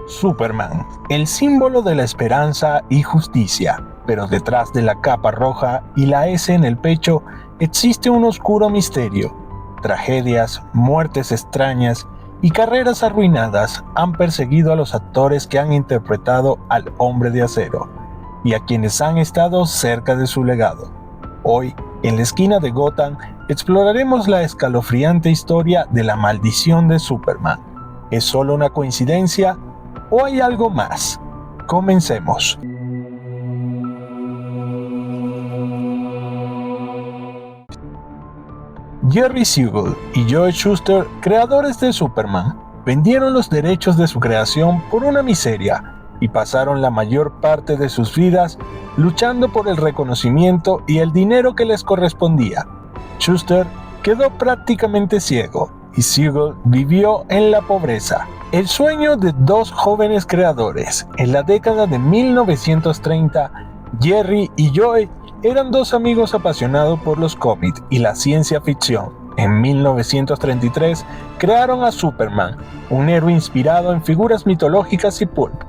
Superman, el símbolo de la esperanza y justicia, pero detrás de la capa roja y la S en el pecho existe un oscuro misterio. Tragedias, muertes extrañas y carreras arruinadas han perseguido a los actores que han interpretado al Hombre de Acero y a quienes han estado cerca de su legado. Hoy, en la esquina de Gotham, exploraremos la escalofriante historia de la maldición de Superman. ¿Es solo una coincidencia o hay algo más? Comencemos. Jerry Siegel y Joe Shuster, creadores de Superman, vendieron los derechos de su creación por una miseria y pasaron la mayor parte de sus vidas luchando por el reconocimiento y el dinero que les correspondía. Shuster quedó prácticamente ciego y Siegel vivió en la pobreza. El sueño de dos jóvenes creadores. En la década de 1930, Jerry y Joe eran dos amigos apasionados por los cómics y la ciencia ficción. En 1933 crearon a Superman, un héroe inspirado en figuras mitológicas y pulp,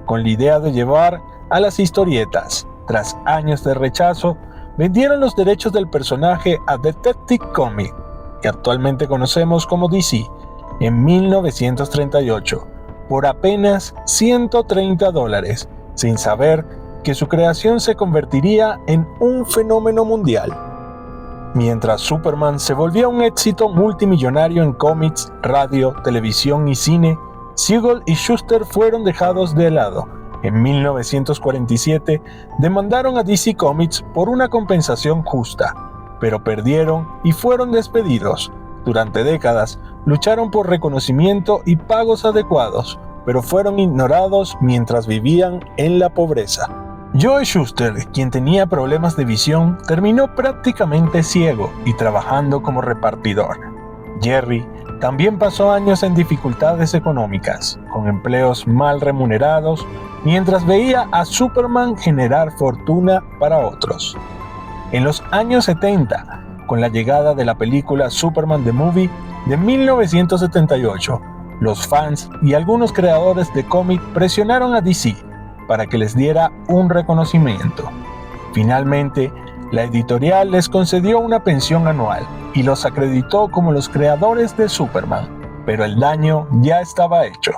con la idea de llevar a las historietas. Tras años de rechazo, vendieron los derechos del personaje a Detective Comics, que actualmente conocemos como DC, en 1938, por apenas $130, sin saber que su creación se convertiría en un fenómeno mundial. Mientras Superman se volvía un éxito multimillonario en cómics, radio, televisión y cine, Siegel y Shuster fueron dejados de lado. En 1947 demandaron a DC Comics por una compensación justa, pero perdieron y fueron despedidos. Durante décadas lucharon por reconocimiento y pagos adecuados, pero fueron ignorados mientras vivían en la pobreza. Joe Shuster, quien tenía problemas de visión, terminó prácticamente ciego y trabajando como repartidor. Jerry también pasó años en dificultades económicas, con empleos mal remunerados, mientras veía a Superman generar fortuna para otros. En los años 70, con la llegada de la película Superman the Movie de 1978, los fans y algunos creadores de cómic presionaron a DC para que les diera un reconocimiento. Finalmente, la editorial les concedió una pensión anual y los acreditó como los creadores de Superman, pero el daño ya estaba hecho.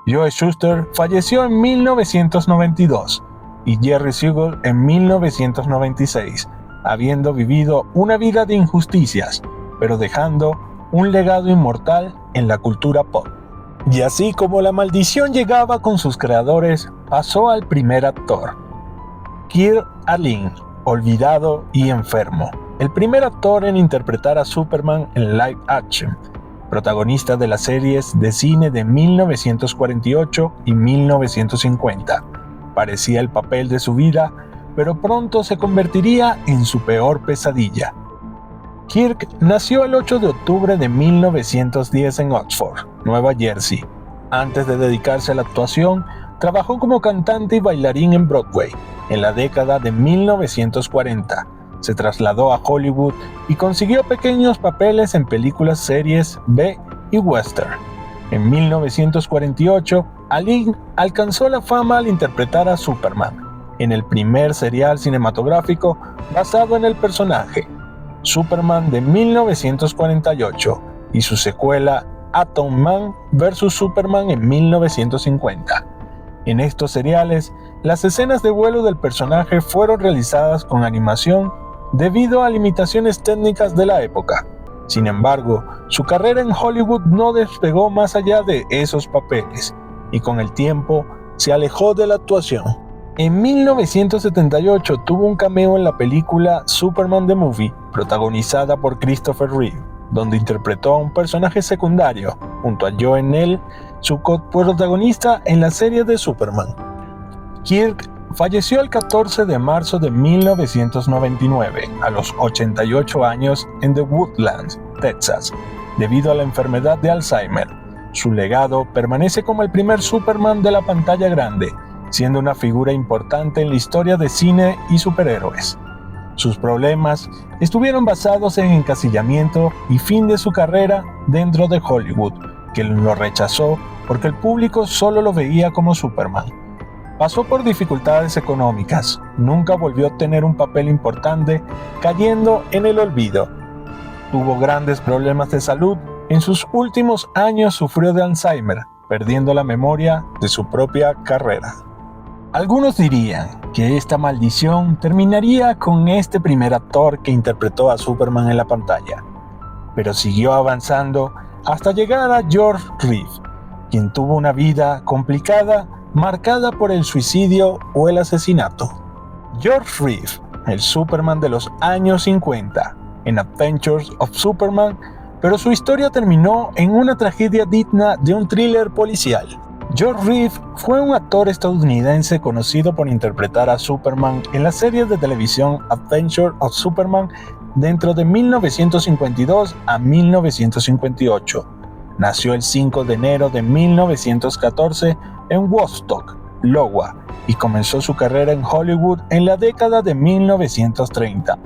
Joe Shuster falleció en 1992 y Jerry Siegel en 1996, habiendo vivido una vida de injusticias, pero dejando un legado inmortal en la cultura pop. Y así como la maldición llegaba con sus creadores, pasó al primer actor, Kirk Alyn, olvidado y enfermo. El primer actor en interpretar a Superman en live action, protagonista de las series de cine de 1948 y 1950. Parecía el papel de su vida, pero pronto se convertiría en su peor pesadilla. Kirk nació el 8 de octubre de 1910 en Oxford, Nueva Jersey. Antes de dedicarse a la actuación, trabajó como cantante y bailarín en Broadway. En la década de 1940, se trasladó a Hollywood y consiguió pequeños papeles en películas, series B y western. En 1948, Alyn alcanzó la fama al interpretar a Superman en el primer serial cinematográfico basado en el personaje, Superman de 1948, y su secuela Atom Man vs. Superman en 1950. En estos seriales, las escenas de vuelo del personaje fueron realizadas con animación debido a limitaciones técnicas de la época. Sin embargo, su carrera en Hollywood no despegó más allá de esos papeles, y con el tiempo se alejó de la actuación. En 1978 tuvo un cameo en la película Superman the Movie, protagonizada por Christopher Reeve, donde interpretó a un personaje secundario, junto a Joe Nell, su coprotagonista en la serie de Superman. Kirk falleció el 14 de marzo de 1999, a los 88 años, en The Woodlands, Texas, debido a la enfermedad de Alzheimer. Su legado permanece como el primer Superman de la pantalla grande, siendo una figura importante en la historia de cine y superhéroes. Sus problemas estuvieron basados en encasillamiento y fin de su carrera dentro de Hollywood, que lo rechazó porque el público solo lo veía como Superman. Pasó por dificultades económicas, nunca volvió a tener un papel importante, cayendo en el olvido. Tuvo grandes problemas de salud, en sus últimos años sufrió de Alzheimer, perdiendo la memoria de su propia carrera. Algunos dirían que esta maldición terminaría con este primer actor que interpretó a Superman en la pantalla, pero siguió avanzando hasta llegar a George Reeves, quien tuvo una vida complicada marcada por el suicidio o el asesinato. George Reeves, el Superman de los años 50, en Adventures of Superman, pero su historia terminó en una tragedia digna de un thriller policial. George Reeves fue un actor estadounidense conocido por interpretar a Superman en la serie de televisión Adventures of Superman dentro de 1952 a 1958. Nació el 5 de enero de 1914 en Woodstock, Iowa, y comenzó su carrera en Hollywood en la década de 1930.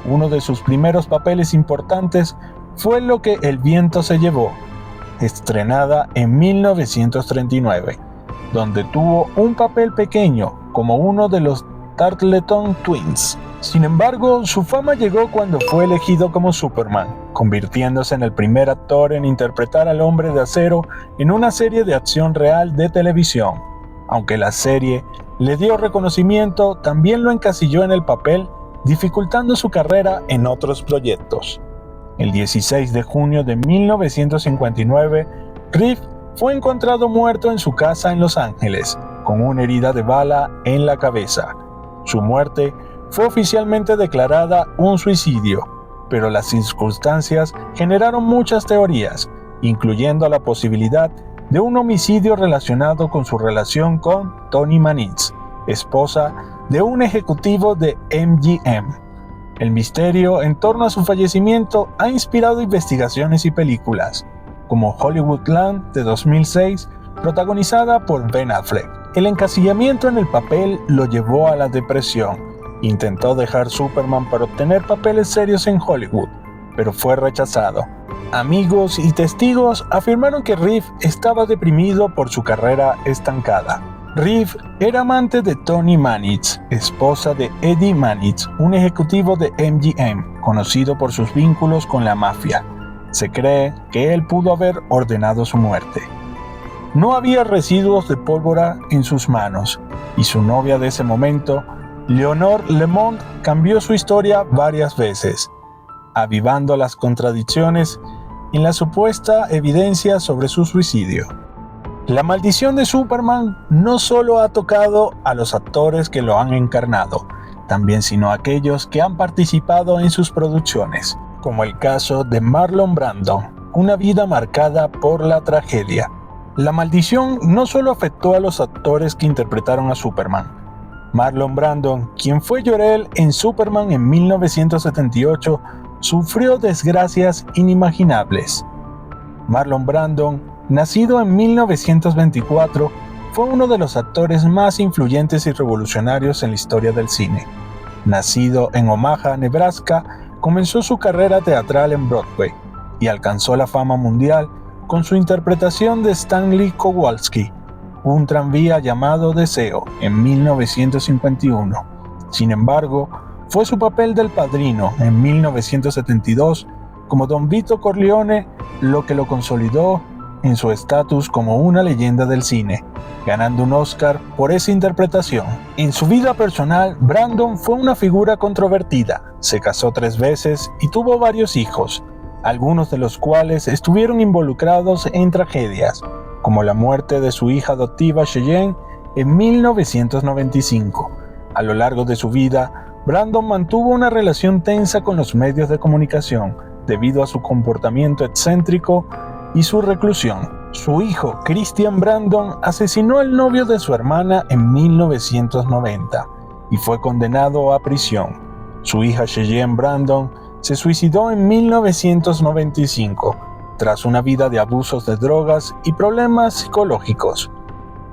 Uno de sus primeros papeles importantes fue Lo que el viento se llevó, estrenada en 1939, donde tuvo un papel pequeño como uno de los Tarleton Twins. Sin embargo, su fama llegó cuando fue elegido como Superman, convirtiéndose en el primer actor en interpretar al Hombre de Acero en una serie de acción real de televisión. Aunque la serie le dio reconocimiento, también lo encasilló en el papel, dificultando su carrera en otros proyectos. El 16 de junio de 1959, Reeves fue encontrado muerto en su casa en Los Ángeles, con una herida de bala en la cabeza. Su muerte fue oficialmente declarada un suicidio, pero las circunstancias generaron muchas teorías, incluyendo la posibilidad de un homicidio relacionado con su relación con Toni Manitz, esposa de un ejecutivo de MGM. El misterio en torno a su fallecimiento ha inspirado investigaciones y películas, como Hollywoodland de 2006, protagonizada por Ben Affleck. El encasillamiento en el papel lo llevó a la depresión. Intentó dejar Superman para obtener papeles serios en Hollywood, pero fue rechazado. Amigos y testigos afirmaron que Reeves estaba deprimido por su carrera estancada. Reeves era amante de Toni Manitz, esposa de Eddie Manitz, un ejecutivo de MGM, conocido por sus vínculos con la mafia. Se cree que él pudo haber ordenado su muerte. No había residuos de pólvora en sus manos, y su novia de ese momento, Leonore Lemond, cambió su historia varias veces, avivando las contradicciones en la supuesta evidencia sobre su suicidio. La maldición de Superman no solo ha tocado a los actores que lo han encarnado, también sino a aquellos que han participado en sus producciones, como el caso de Marlon Brando, una vida marcada por la tragedia. La maldición no solo afectó a los actores que interpretaron a Superman. Marlon Brando, quien fue Jor-El en Superman en 1978, sufrió desgracias inimaginables. Marlon Brando, nacido en 1924, fue uno de los actores más influyentes y revolucionarios en la historia del cine. Nacido en Omaha, Nebraska, comenzó su carrera teatral en Broadway y alcanzó la fama mundial con su interpretación de Stanley Kowalski, un tranvía llamado Deseo, en 1951. Sin embargo, fue su papel del Padrino en 1972 como Don Vito Corleone lo que lo consolidó en su estatus como una leyenda del cine, ganando un Oscar por esa interpretación. En su vida personal, Brandon fue una figura controvertida, se casó 3 veces y tuvo varios hijos, algunos de los cuales estuvieron involucrados en tragedias, como la muerte de su hija adoptiva Cheyenne en 1995. A lo largo de su vida, Brandon mantuvo una relación tensa con los medios de comunicación, debido a su comportamiento excéntrico y su reclusión. Su hijo, Christian Brandon, asesinó al novio de su hermana en 1990 y fue condenado a prisión. Su hija Cheyenne Brandon se suicidó en 1995 tras una vida de abusos de drogas y problemas psicológicos.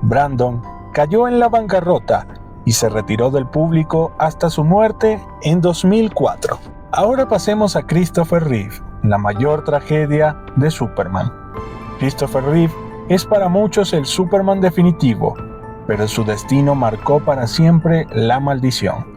Brandon cayó en la bancarrota y se retiró del público hasta su muerte en 2004. Ahora pasemos a Christopher Reeve, la mayor tragedia de Superman. Christopher Reeve es para muchos el Superman definitivo, pero su destino marcó para siempre la maldición.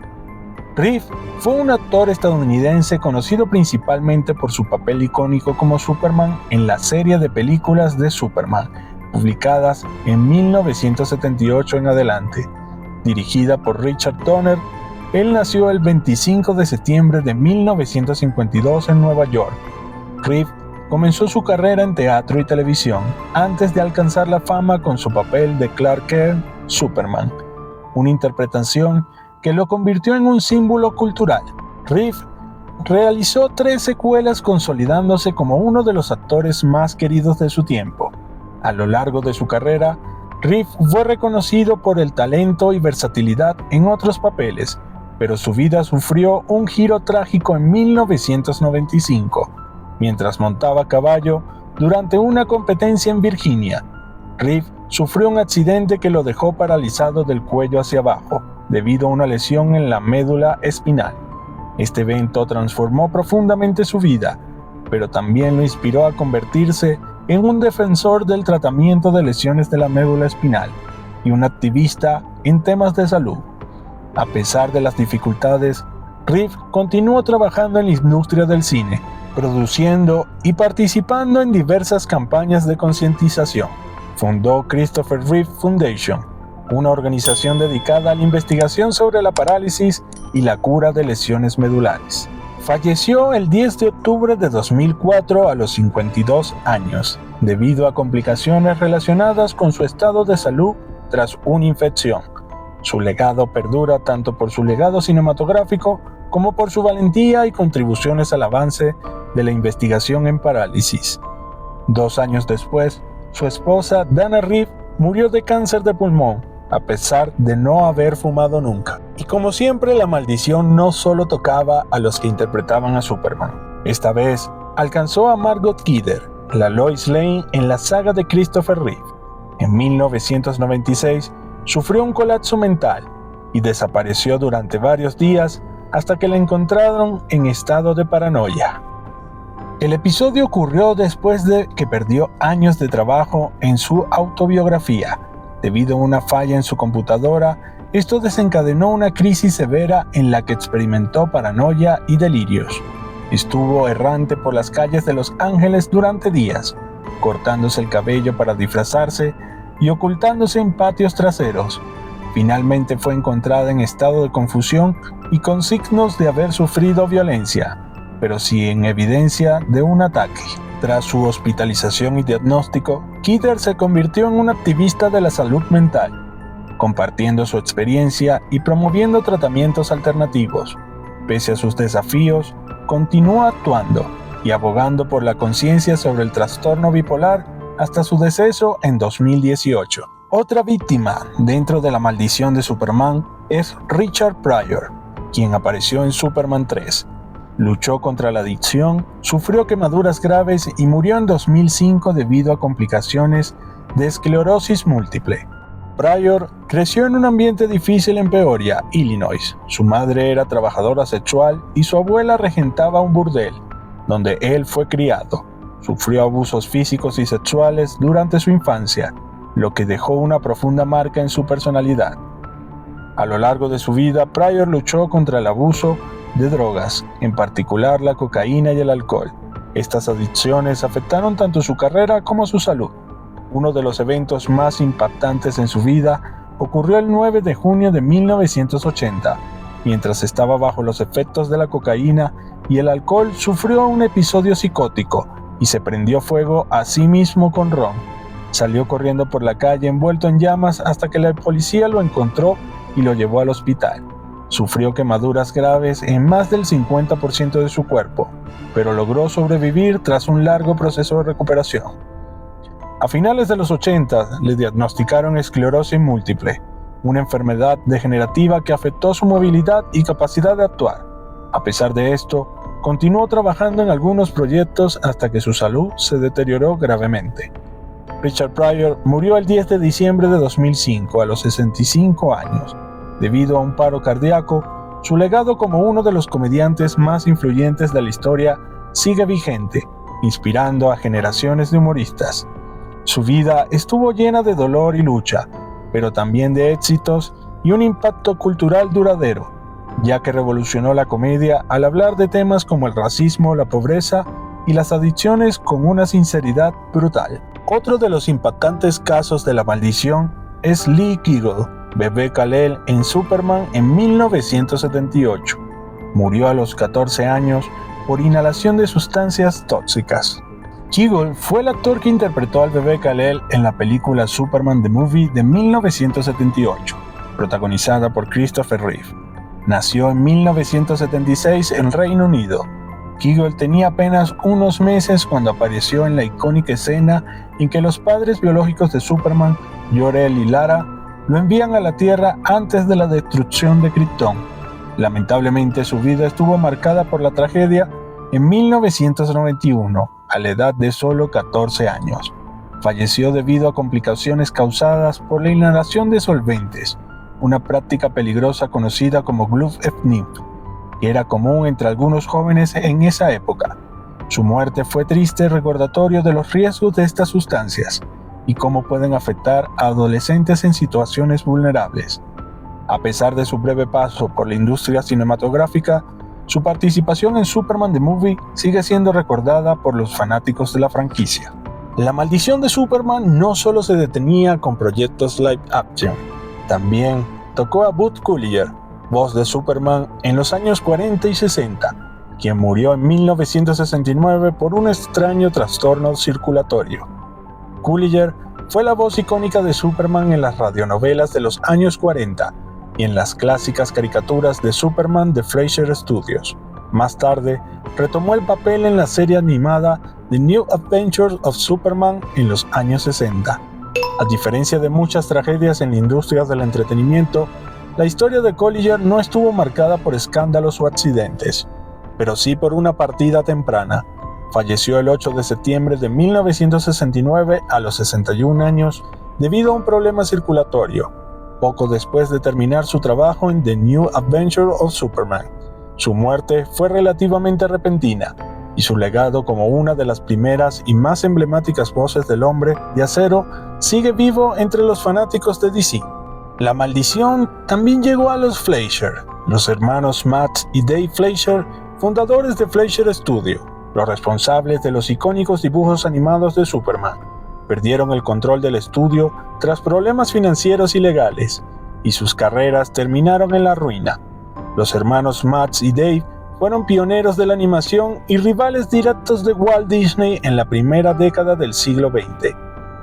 Reeve fue un actor estadounidense conocido principalmente por su papel icónico como Superman en la serie de películas de Superman, publicadas en 1978 en adelante. Dirigida por Richard Donner, él nació el 25 de septiembre de 1952 en Nueva York. Reeve comenzó su carrera en teatro y televisión antes de alcanzar la fama con su papel de Clark Kent, Superman, una interpretación que lo convirtió en un símbolo cultural. Reeve realizó 3 secuelas consolidándose como uno de los actores más queridos de su tiempo. A lo largo de su carrera, Reeve fue reconocido por el talento y versatilidad en otros papeles, pero su vida sufrió un giro trágico en 1995, mientras montaba a caballo durante una competencia en Virginia. Reeve sufrió un accidente que lo dejó paralizado del cuello hacia abajo, debido a una lesión en la médula espinal. Este evento transformó profundamente su vida, pero también lo inspiró a convertirse en un defensor del tratamiento de lesiones de la médula espinal y un activista en temas de salud. A pesar de las dificultades, Reeve continuó trabajando en la industria del cine, produciendo y participando en diversas campañas de concientización. Fundó Christopher Reeve Foundation, una organización dedicada a la investigación sobre la parálisis y la cura de lesiones medulares. Falleció el 10 de octubre de 2004 a los 52 años, debido a complicaciones relacionadas con su estado de salud tras una infección. Su legado perdura tanto por su legado cinematográfico como por su valentía y contribuciones al avance de la investigación en parálisis. 2 años después, su esposa Dana Reeve murió de cáncer de pulmón, a pesar de no haber fumado nunca. Y como siempre, la maldición no solo tocaba a los que interpretaban a Superman. Esta vez, alcanzó a Margot Kidder, la Lois Lane en la saga de Christopher Reeve. En 1996, sufrió un colapso mental y desapareció durante varios días hasta que la encontraron en estado de paranoia. El episodio ocurrió después de que perdió años de trabajo en su autobiografía. Debido a una falla en su computadora, esto desencadenó una crisis severa en la que experimentó paranoia y delirios. Estuvo errante por las calles de Los Ángeles durante días, cortándose el cabello para disfrazarse y ocultándose en patios traseros. Finalmente fue encontrada en estado de confusión y con signos de haber sufrido violencia, pero sin evidencia de un ataque. Tras su hospitalización y diagnóstico, Kidder se convirtió en un activista de la salud mental, compartiendo su experiencia y promoviendo tratamientos alternativos. Pese a sus desafíos, continuó actuando y abogando por la conciencia sobre el trastorno bipolar hasta su deceso en 2018. Otra víctima dentro de la maldición de Superman es Richard Pryor, quien apareció en Superman 3. Luchó contra la adicción, sufrió quemaduras graves y murió en 2005 debido a complicaciones de esclerosis múltiple. Pryor creció en un ambiente difícil en Peoria, Illinois. Su madre era trabajadora sexual y su abuela regentaba un burdel, donde él fue criado. Sufrió abusos físicos y sexuales durante su infancia, lo que dejó una profunda marca en su personalidad. A lo largo de su vida, Pryor luchó contra el abuso de drogas, en particular la cocaína y el alcohol. Estas adicciones afectaron tanto su carrera como su salud. Uno de los eventos más impactantes en su vida ocurrió el 9 de junio de 1980. Mientras estaba bajo los efectos de la cocaína y el alcohol, sufrió un episodio psicótico y se prendió fuego a sí mismo con ron. Salió corriendo por la calle envuelto en llamas hasta que la policía lo encontró y lo llevó al hospital. Sufrió quemaduras graves en más del 50% de su cuerpo, pero logró sobrevivir tras un largo proceso de recuperación. A finales de los 80 le diagnosticaron esclerosis múltiple, una enfermedad degenerativa que afectó su movilidad y capacidad de actuar. A pesar de esto, continuó trabajando en algunos proyectos hasta que su salud se deterioró gravemente. Richard Pryor murió el 10 de diciembre de 2005 a los 65 años. Debido a un paro cardíaco, su legado como uno de los comediantes más influyentes de la historia sigue vigente, inspirando a generaciones de humoristas. Su vida estuvo llena de dolor y lucha, pero también de éxitos y un impacto cultural duradero, ya que revolucionó la comedia al hablar de temas como el racismo, la pobreza y las adicciones con una sinceridad brutal. Otro de los impactantes casos de la maldición es Lee Kiegel, bebé Kal-El en Superman en 1978. Murió a los 14 años por inhalación de sustancias tóxicas. Kiegel fue el actor que interpretó al bebé Kal-El en la película Superman the Movie de 1978, protagonizada por Christopher Reeve. Nació en 1976 en Reino Unido. Kiegel tenía apenas unos meses cuando apareció en la icónica escena en que los padres biológicos de Superman, Jor-El y Lara, lo envían a la Tierra antes de la destrucción de Krypton. Lamentablemente su vida estuvo marcada por la tragedia en 1991, a la edad de solo 14 años. Falleció debido a complicaciones causadas por la inhalación de solventes, una práctica peligrosa conocida como Glue-F-Nim, que era común entre algunos jóvenes en esa época. Su muerte fue triste recordatorio de los riesgos de estas sustancias y cómo pueden afectar a adolescentes en situaciones vulnerables. A pesar de su breve paso por la industria cinematográfica, su participación en Superman the Movie sigue siendo recordada por los fanáticos de la franquicia. La maldición de Superman no solo se detenía con proyectos live action, también tocó a Buzz Coolidge, voz de Superman en los años 40 y 60, quien murió en 1969 por un extraño trastorno circulatorio. Coolidge fue la voz icónica de Superman en las radionovelas de los años 40 y en las clásicas caricaturas de Superman de Fleischer Studios. Más tarde, retomó el papel en la serie animada The New Adventures of Superman en los años 60. A diferencia de muchas tragedias en la industria del entretenimiento, la historia de Coolidge no estuvo marcada por escándalos o accidentes, pero sí por una partida temprana. Falleció el 8 de septiembre de 1969 a los 61 años debido a un problema circulatorio, poco después de terminar su trabajo en The New Adventure of Superman. Su muerte fue relativamente repentina, y su legado como una de las primeras y más emblemáticas voces del Hombre de Acero sigue vivo entre los fanáticos de DC. La maldición también llegó a los Fleischer, los hermanos Matt y Dave Fleischer, fundadores de Fleischer Studio, los responsables de los icónicos dibujos animados de Superman. Perdieron el control del estudio tras problemas financieros y legales, y sus carreras terminaron en la ruina. Los hermanos Matt y Dave fueron pioneros de la animación y rivales directos de Walt Disney en la primera década del siglo XX.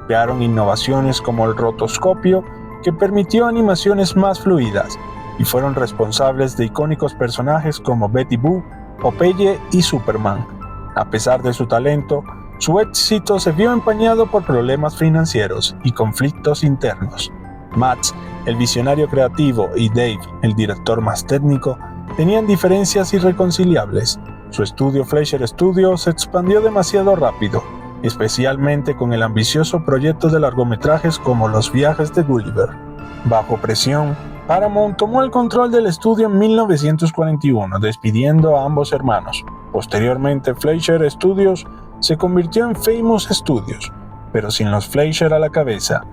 Crearon innovaciones como el rotoscopio, que permitió animaciones más fluidas, y fueron responsables de icónicos personajes como Betty Boo, Popeye y Superman. A pesar de su talento, su éxito se vio empañado por problemas financieros y conflictos internos. Matt, el visionario creativo, y Dave, el director más técnico, tenían diferencias irreconciliables. Su estudio Fleischer Studios se expandió demasiado rápido, especialmente con el ambicioso proyecto de largometrajes como Los viajes de Gulliver. Bajo presión, Paramount tomó el control del estudio en 1941, despidiendo a ambos hermanos. Posteriormente, Fleischer Studios se convirtió en Famous Studios, pero sin los Fleischer a la cabeza.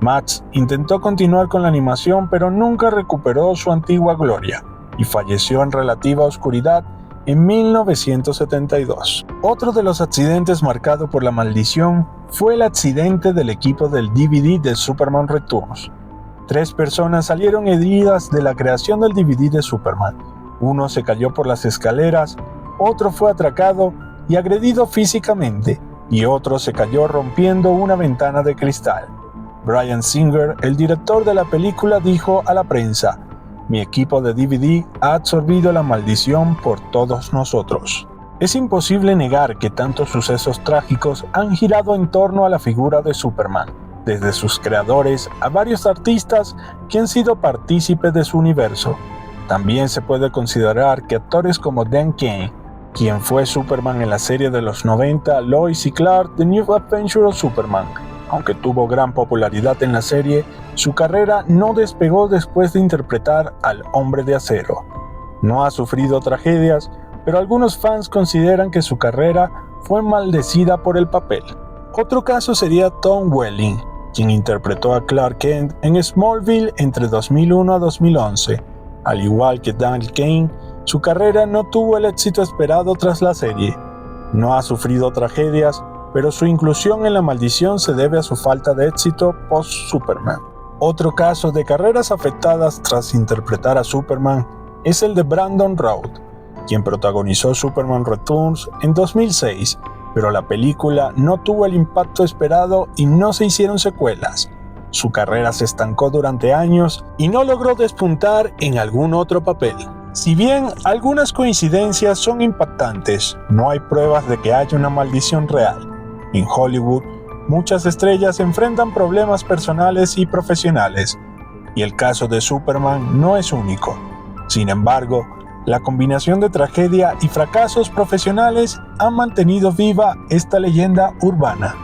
Matt intentó continuar con la animación, pero nunca recuperó su antigua gloria, y falleció en relativa oscuridad en 1972. Otro de los accidentes marcado por la maldición fue el accidente del equipo del DVD de Superman Returns. 3 personas salieron heridas de la creación del DVD de Superman. Uno se cayó por las escaleras, otro fue atracado y agredido físicamente, y otro se cayó rompiendo una ventana de cristal. Bryan Singer, el director de la película, dijo a la prensa: "Mi equipo de DVD ha absorbido la maldición por todos nosotros". Es imposible negar que tantos sucesos trágicos han girado en torno a la figura de Superman, desde sus creadores a varios artistas que han sido partícipes de su universo. También se puede considerar que actores como Dan Kane, quien fue Superman en la serie de los 90 Lois y Clark The New Adventures of Superman, aunque tuvo gran popularidad en la serie, su carrera no despegó después de interpretar al Hombre de Acero. No ha sufrido tragedias, pero algunos fans consideran que su carrera fue maldecida por el papel. Otro caso sería Tom Welling, quien interpretó a Clark Kent en Smallville entre 2001 a 2011. Al igual que Daniel Kane, su carrera no tuvo el éxito esperado tras la serie. No ha sufrido tragedias, pero su inclusión en la maldición se debe a su falta de éxito post-Superman. Otro caso de carreras afectadas tras interpretar a Superman es el de Brandon Routh, quien protagonizó Superman Returns en 2006, pero la película no tuvo el impacto esperado y no se hicieron secuelas. Su carrera se estancó durante años y no logró despuntar en algún otro papel. Si bien algunas coincidencias son impactantes, no hay pruebas de que haya una maldición real. En Hollywood, muchas estrellas enfrentan problemas personales y profesionales, y el caso de Superman no es único. Sin embargo, la combinación de tragedia y fracasos profesionales ha mantenido viva esta leyenda urbana.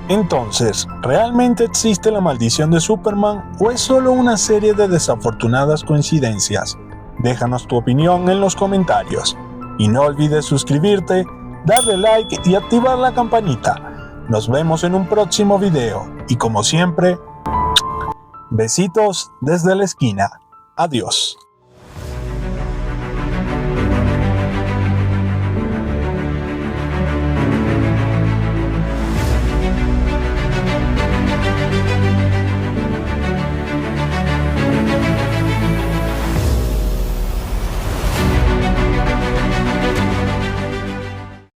Entonces, ¿realmente existe la maldición de Superman o es solo una serie de desafortunadas coincidencias? Déjanos tu opinión en los comentarios. Y no olvides suscribirte, darle like y activar la campanita. Nos vemos en un próximo video. Y como siempre, besitos desde la esquina. Adiós.